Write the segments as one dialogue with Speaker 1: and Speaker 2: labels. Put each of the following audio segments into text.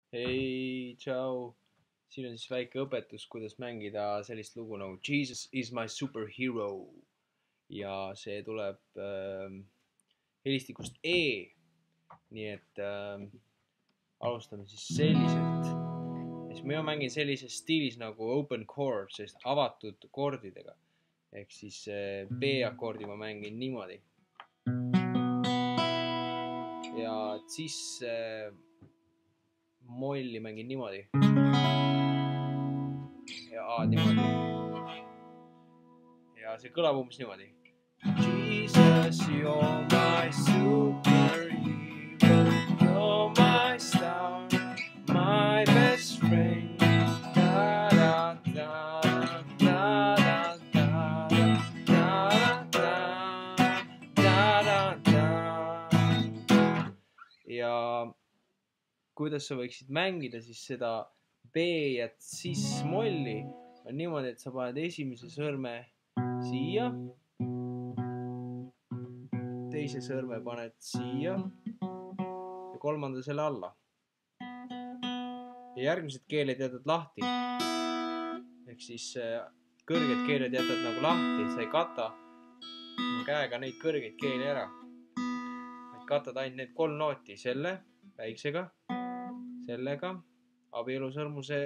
Speaker 1: Hei, tšau. Siin on siis väike õpetus, kuidas mängida sellist lugu nagu Jesus is my superhero. Ja see tuleb helistikust E. Nii et alustame siis selliselt. Siis mina mängin sellises stiilis nagu open chord, sellist avatud kordidega. Ehk siis B-akordi ma mängin niimoodi. Ja siis molli mängin niimoodi. Ja A niimoodi. Ja see kõlab umbes niimoodi. Jesus, you're my superhero. You're my star, my best friend. Da da da da da da da da da da. Ja kuidas sa võiksid mängida siis seda B ja cis molli on niimoodi, et sa paned esimese sõrme siia, teise sõrme paned siia ja kolmanda selle alla. Ja järgmised keeled jätad lahti. Ehk siis kõrged keeled jätad nagu lahti, sa ei kata käega neid kõrgeid keeli ära. Katad ainult need 3 nooti, selle väiksega, sellega, abielusõrmuse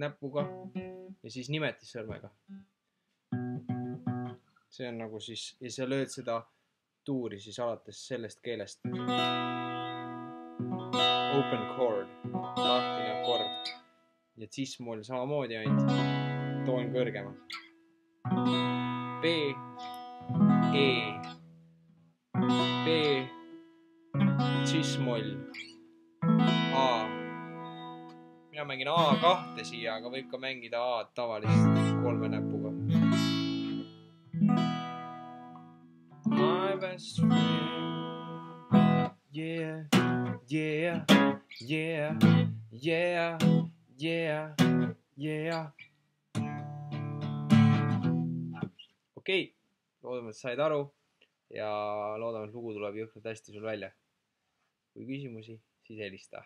Speaker 1: näpuga ja siis nimetissõrmega. See on nagu siis, ja sa lööd seda tuuri siis alates sellest keelest. Open chord, lahtine akord. Ja cis-moll samamoodi ainult toon kõrgema. B, E, B, cis-moll, A. Mina mängin A2 siia, aga võib ka mängida A tavalist 3 näpuga. My best friend. Yeah, yeah, yeah, yeah, yeah, yeah. Okei, loodame, et said aru ja loodame, et lugu tuleb jõhkralt hästi sul välja. Kui küsimusi, siis helista.